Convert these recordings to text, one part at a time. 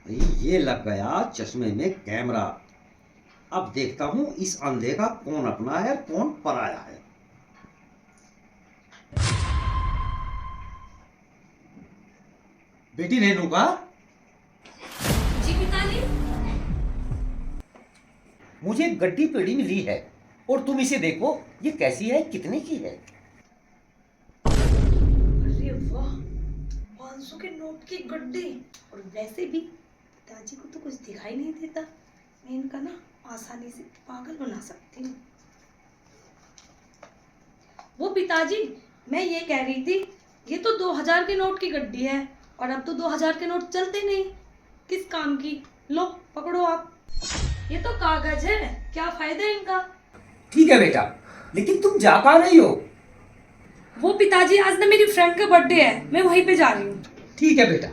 ये लग गया चश्मे में कैमरा। अब देखता हूं इस अंधे का कौन अपना है कौन पराया है। बेटी रेणुका, जी पिताजी। मुझे एक गड्डी पेड़ी मिली है और तुम इसे देखो, ये कैसी है, कितने की है? अरे वाह, 500 के नोट की गड्डी। और वैसे भी पिताजी को तो कुछ दिखाई नहीं देता, मैं इनका ना आसानी से पागल बना सकती हूँ। वो पिताजी, मैं ये कह रही थी, ये तो 2000 के नोट की गड्डी है और अब तो 2000 के नोट चलते नहीं, किस काम की। लो पकड़ो आप, ये तो कागज है, क्या फायदा है इनका। ठीक है बेटा, लेकिन तुम जा पा रही हो? वो पिताजी, आज ना मेरी फ्रेंड का बर्थडे है, मैं वहीं पे जा रही हूँ। ठीक है बेटा,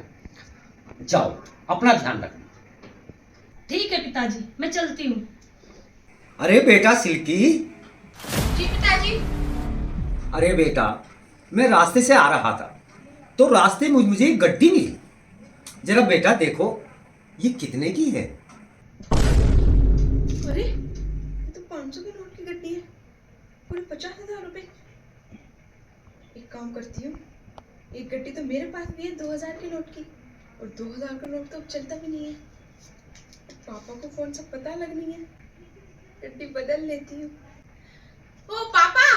जाओ, अपना ध्यान रखना। ठीक है पिताजी, मैं चलती हूँ। अरे बेटा सिल्की, जी पिताजी। अरे बेटा, मैं रास्ते से आ रहा था तो रास्ते में मुझे एक गड्डी मिली। जरा बेटा देखो, ये कितने की है? अरे ये तो 500 के नोट की गड्डी है, पूरे 50,000 रुपए। एक काम करती हूँ, एक गड्डी तो मेरे पास भी है 2000 के नोट की, और 2000 का नोट तो अब चलता भी नहीं है। पापा को फोन से पता लगनी है, गड्डी बदल लेती हूँ। ओ पापा,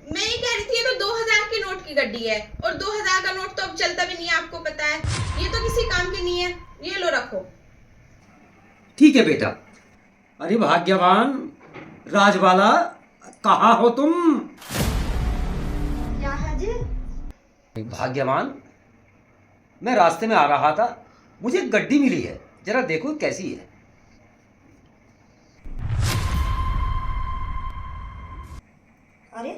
मैं ये कह रही थी, ये तो 2000 के नोट की गड्डी है और 2000 का नोट तो अब चलता भी नहीं है, आपको पता है। ये तो किसी काम की नहीं है, ये लो रखो। ठीक है बेटा। अरे भाग्यवान राजवाला, कहाँ हो तुम? क्या है जी? भाग्यवान, मैं रास्ते में आ रहा था, मुझे एक गड्डी मिली है, जरा देखो कैसी है। अरे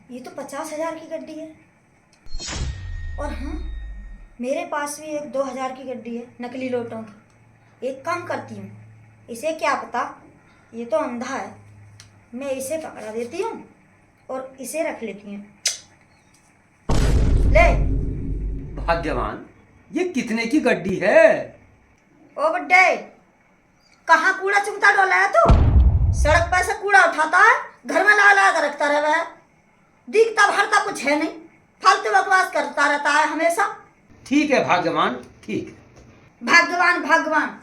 ये तो 50,000 की गड्डी है। और हाँ, मेरे पास भी एक 2000 की गड्डी है नकली नोटों की। एक काम करती हूँ, इसे क्या पता, ये तो अंधा है, मैं इसे पकड़ा देती हूँ और इसे रख लेती हूँ। ले। भाग्यवान, ये कितने की गड्डी है? ओ बड्डे, कहाँ कूड़ा चुगता डोला है तू? सड़क पर से कूड़ा उठाता है, घर में ला ला कर रखता रहता है, दिखता भरता कुछ है नहीं, फालतू बकवास करता रहता है हमेशा। ठीक है भाग्यवान, ठीक है। भाग्यवान भाग्यवान।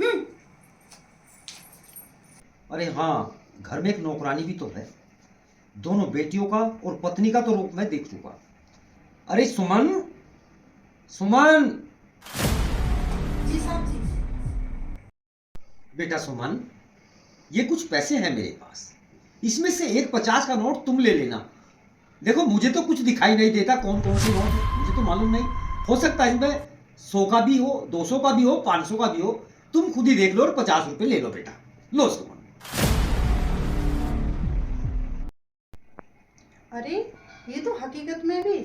अरे हाँ, घर में एक नौकरानी भी तो है। दोनों बेटियों का और पत्नी का तो रूप मैं देख चुका। अरे सुमन, सुमन। जी साहब जी। बेटा सुमन, ये कुछ पैसे हैं मेरे पास, इसमें से एक 50 का नोट तुम ले लेना। देखो मुझे तो कुछ दिखाई नहीं देता कौन कौन से नोट है, मुझे तो मालूम नहीं। हो सकता है इसमें 100 का भी हो, 200 का भी हो, 500 का भी हो। तुम खुद ही देख लो और 50 रुपए ले लो बेटा। लो सुमन। अरे ये तो हकीकत में भी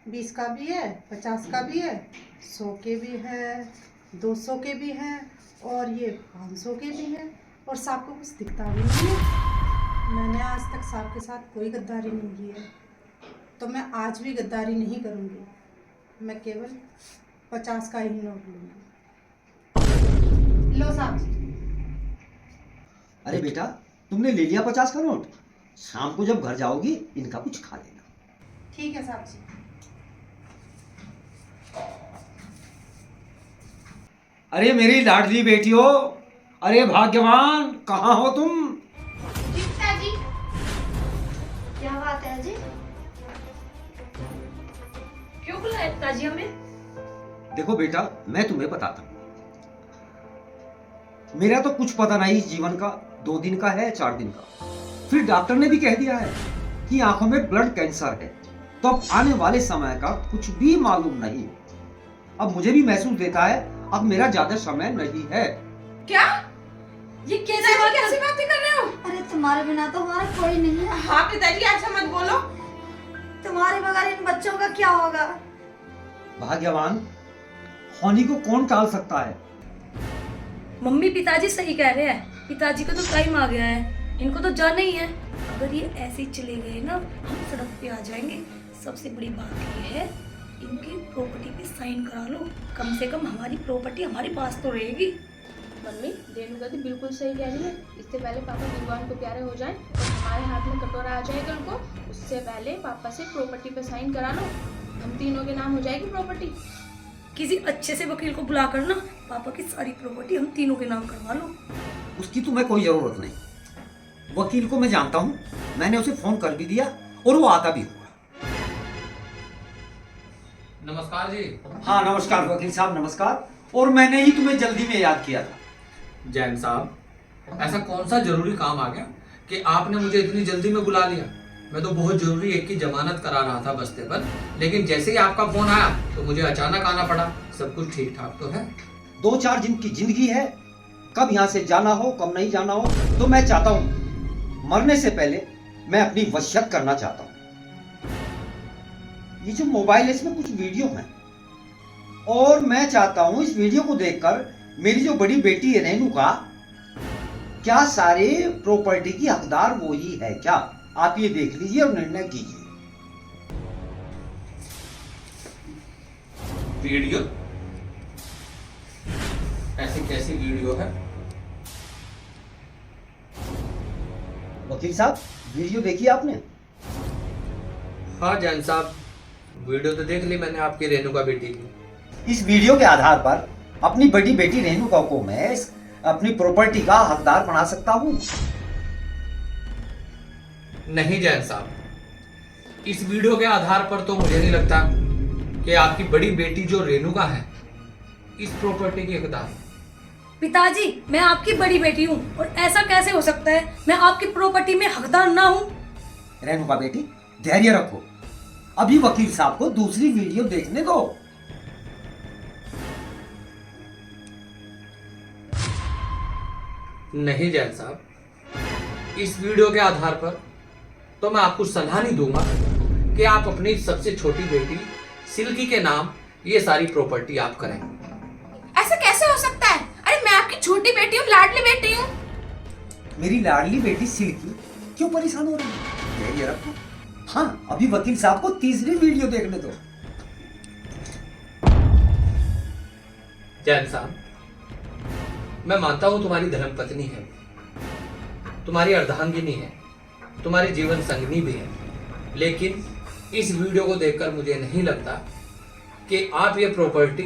20 का भी है, 50 का भी है, 100 के भी है, 200 के भी हैं और ये 500 के भी हैं, और सांप को कुछ दिखता भी नहीं है। मैंने आज तक सांप के साथ कोई गद्दारी नहीं की है, तो मैं आज भी गद्दारी नहीं करूँगी। मैं केवल 50 का ही नोट लूँगी। लो साहब जी। अरे बेटा, तुमने ले लिया 50 का नोट? शाम को जब घर जाओगी इनका कुछ खा लेना। ठीक है साहब जी। अरे मेरी लाडली बेटियों, अरे भाग्यवान, कहाँ हो तुम? पिताजी, क्या बात है जी? क्यों बुलाया पिताजी हमें? देखो बेटा, मैं तुम्हें बताता हूँ, मेरा तो कुछ पता नहीं इस जीवन का, 2 दिन का है 4 दिन का। फिर डॉक्टर ने भी कह दिया है कि आंखों में ब्लड कैंसर है, तो अब आने वाले समय का कुछ भी मालूम नहीं। अब मुझे भी महसूस देता है अब मेरा ज्यादा समय नहीं है। क्या? ये कैसी बातें कर रहे हो? अरे तुम्हारे बिना तो हमारा कोई नहीं है। हाँ पिताजी, ऐसा मत बोलो। तुम्हारे बगैर इन बच्चों का क्या होगा? भाग्यवान, होनी को कौन टाल सकता है? मम्मी पिताजी सही कह रहे हैं, पिताजी का तो टाइम आ गया है, इनको तो जाना ही है। अगर ये ऐसे ही चले गए ना, हम सड़क पे आ जाएंगे। सबसे बड़ी बात ये है, इनकी प्रॉपर्टी पे साइन करा लो, कम से कम हमारी प्रॉपर्टी हमारे पास तो रहेगी। मम्मी रेणुका दी बिल्कुल सही कह रही है। इससे पहले पापा भगवान को प्यारे हो जाएं और हमारे हाथ में कटोरा आ जाए कल को, उससे पहले पापा से प्रॉपर्टी पे साइन करा लो, हम तीनों के नाम हो जाएगी प्रॉपर्टी। किसी अच्छे से वकील को बुला कर ना पापा की सारी प्रॉपर्टी हम तीनों के नाम करवा लो। उसकी तुम्हें कोई जरूरत नहीं। वकील को मैं जानता हूँ, मैंने उसे फोन कर भी दिया और वो आता भी हुआ। नमस्कार जी। हाँ नमस्कार वकील साहब, नमस्कार। और मैंने ही तुम्हें जल्दी में याद किया था। जैन साहब, ऐसा कौन सा जरूरी काम आ गया कि आपने मुझे इतनी जल्दी में बुला लिया? मैं तो बहुत जरूरी एक की जमानत करा रहा था बस्ते पर, लेकिन जैसे ही आपका फोन आया तो मुझे अचानक आना पड़ा। सब कुछ ठीक ठाक तो है? 2-4 दिन की जिंदगी है, कब यहाँ से जाना हो कब नहीं जाना हो, तो मैं चाहता हूँ मरने से पहले मैं अपनी वसीयत करना चाहता हूँ। ये जो मोबाइल है इसमें कुछ वीडियो है और मैं चाहता हूँ इस वीडियो को देखकर मेरी जो बड़ी बेटी है रेणुका, क्या सारे प्रॉपर्टी की हकदार वो ही है क्या? आप ये देख लीजिए और निर्णय कीजिए। वीडियो? ऐसी कैसी वीडियो है? वकील साहब वीडियो देखी आपने? हाँ जैन साहब, वीडियो तो देख ली मैंने आपकी रेणुका बेटी की। इस वीडियो के आधार पर अपनी बड़ी बेटी रेणुका को मैं अपनी प्रॉपर्टी का हकदार बना सकता हूँ। नहीं जैन साहब, इस वीडियो के आधार पर तो मुझे नहीं लगता कि आपकी बड़ी बेटी जो रेणुका है इस प्रॉपर्टी की हकदार है। पिताजी मैं आपकी बड़ी बेटी हूँ और ऐसा कैसे हो सकता है मैं आपकी प्रॉपर्टी में हकदार ना हूँ? रेणुका बेटी धैर्य रखो, अभी वकील साहब को दूसरी वीडियो देखने दो। नहीं जैन साहब, इस वीडियो के आधार पर तो मैं आपको सलाह नहीं दूंगा कि आप अपनी सबसे छोटी बेटी सिल्की के नाम ये सारी प्रॉपर्टी आप करें। ऐसा कैसे हो सकता है? अरे मैं आपकी छोटी बेटी हूँ, लाडली बेटी हूँ। मेरी लाडली बेटी सिल्की क्यों परेशान हो रही है? धैर्य रखो। हाँ अभी वकील साहब को तीसरी वीडियो देखने दो। जैन साहब, मैं मानता हूं तुम्हारी धर्मपत्नी है, तुम्हारी अर्धांगिनी है, तुम्हारी जीवन संगनी भी है, लेकिन इस वीडियो को देखकर मुझे नहीं लगता कि आप ये प्रॉपर्टी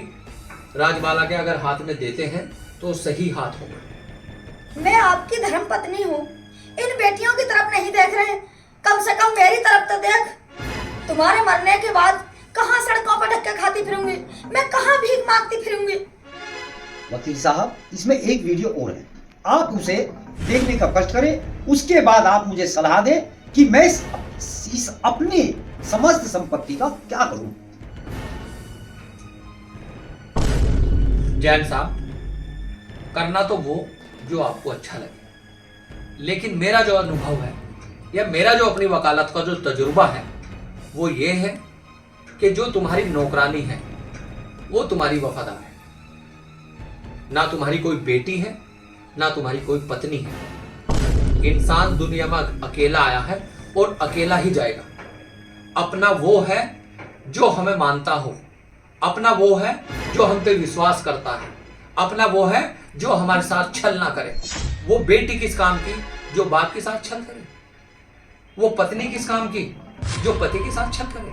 राजबाला के अगर हाथ में देते हैं तो सही हाथ होगा। मैं आपकी धर्मपत्नी हूँ, इन बेटियों की तरफ नहीं देख रहे, कम से कम मेरी तरफ तो देख। तुम्हारे मरने के बाद कहाँ सड़कों पर धक्के खाती फिरूंगी, मैं कहाँ भीख मांगती फिरूंगी। वकील साहब इसमें एक वीडियो और है, आप उसे देखने का कष्ट करें, उसके बाद आप मुझे सलाह दें कि मैं इस अपनी समस्त संपत्ति का क्या करूं। जैन साहब, करना तो वो जो आपको अच्छा लगे, लेकिन मेरा जो अनुभव है या मेरा जो अपनी वकालत का जो तजुर्बा है वो ये है कि जो तुम्हारी नौकरानी है वो तुम्हारी वफादार है। ना तुम्हारी कोई बेटी है ना तुम्हारी कोई पत्नी है। इंसान दुनिया में अकेला आया है और अकेला ही जाएगा। अपना वो है जो हमें मानता हो, अपना वो है जो हम पे विश्वास करता है, अपना वो है जो हमारे साथ छल ना करे। वो बेटी किस काम की जो बाप के साथ छल करे, वो पत्नी किस काम की जो पति के साथ छल करे।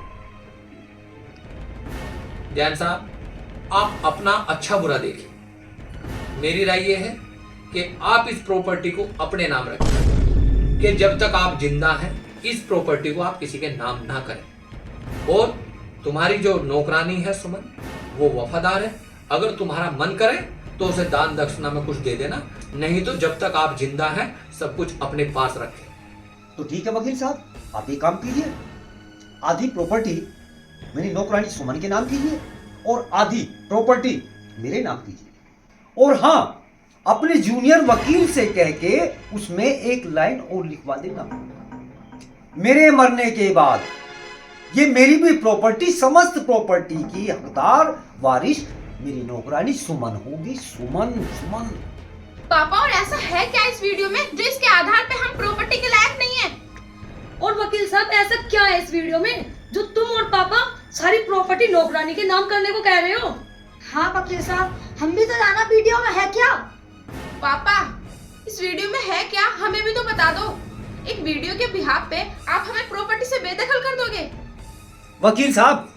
जैन साहब, आप अपना अच्छा बुरा देखिए। मेरी राय यह है कि आप इस प्रॉपर्टी को अपने नाम रखें, कि जब तक आप जिंदा हैं इस प्रॉपर्टी को आप किसी के नाम ना करें। और तुम्हारी जो नौकरानी है सुमन, वो वफादार है, अगर तुम्हारा मन करे तो उसे दान दक्षिणा में कुछ दे देना, नहीं तो जब तक आप जिंदा हैं सब कुछ अपने पास रखें। तो ठीक है वकील साहब, आप ये काम कीजिए, आधी प्रॉपर्टी मेरी नौकरानी सुमन के नाम कीजिए और आधी प्रॉपर्टी मेरे नाम कीजिए। और हाँ, अपने जूनियर वकील से कह के उसमें एक लाइन और लिखवा देना, मेरे मरने के बाद ये मेरी भी प्रॉपर्टी, समस्त प्रॉपर्टी की हकदार वारिस मेरी नौकरानी सुमन होगी। सुमन सुमन। पापा और ऐसा है क्या इस वीडियो में जो इसके आधार पे हम प्रॉपर्टी के लायक नहीं है? और वकील साहब ऐसा क्या है इस वीडियो में जो तुम और पापा सारी प्रॉपर्टी नौकरानी के नाम करने को कह रहे हो? हाँ वकील साहब, हम भी तो जाना वीडियो में है क्या? पापा, इस वीडियो में है क्या, हमें भी तो बता दो। एक वीडियो के बिहाफ पे आप हमें प्रॉपर्टी से बेदखल कर दोगे? वकील साहब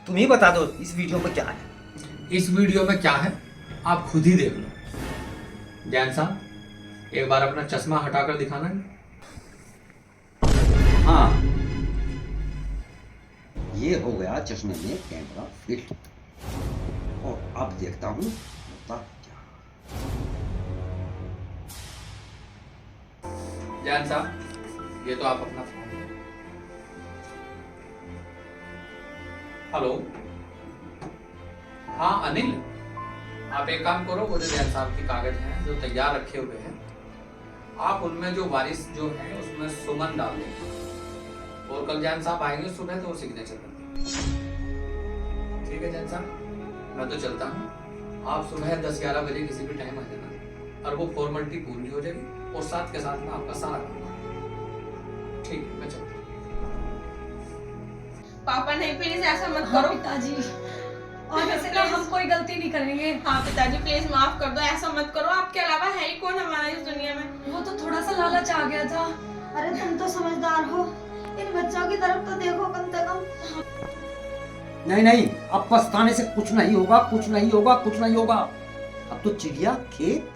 तुम ही बता दो इस वीडियो में क्या है। इस वीडियो में क्या है आप खुद ही देख लो। जैन साहब एक बार अपना चश्मा हटाकर दिखाना। हाँ ये हो गया चश्मे में कैमरा फिट, और अब देखता हूँ होता क्या। जैन साहब ये तो आप अपना फोन लो। हेलो, हाँ अनिल, आप एक काम करो, वो जो जैन साहब के कागज हैं जो तैयार रखे हुए हैं, आप उनमें जो वारिस जो है उसमें सुमन डाल देंगे, और कल जैन साहब आएंगे सुबह तो वो सिग्नेचर कर देंगे। ठीक है जैन साहब, मैं तो चलता हूँ। आप सुबह 10-11 बजे किसी भी टाइम आ जाना, और वो फॉर्मेलिटी पूरी हो जाएगी, और साथ के साथ में आपका सारा काम। ठीक है मैं चलता हूँ। पापा नहीं, प्लीज ऐसा मत हाँ करो। पिताजी, आगे से ना हम कोई गलती नहीं करेंगे। हाँ पिताजी प्लीज माफ कर दो, ऐसा मत करो। आपके अलावा है ही कौन हमारा इस दुनिया में। वो तो थोड़ा सा लालच आ गया था। अरे तुम तो समझदार हो, इन बच्चों की तरफ तो देखो कम से कम। नहीं नहीं, अब पछताने से कुछ नहीं होगा, कुछ नहीं होगा, कुछ नहीं होगा। अब तो चिड़िया खेत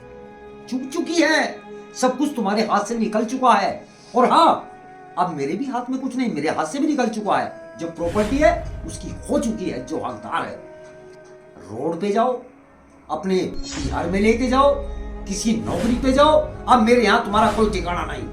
चुग चुकी है, सब कुछ तुम्हारे हाथ से निकल चुका है। और हाँ अब मेरे भी हाथ में कुछ नहीं, मेरे हाथ से भी निकल चुका है। जो प्रॉपर्टी है उसकी हो चुकी है, जो हकदार है। रोड पे जाओ, अपने बिहार में लेके जाओ, किसी नौकरी पे जाओ, अब मेरे यहाँ तुम्हारा कोई ठिकाना नहीं।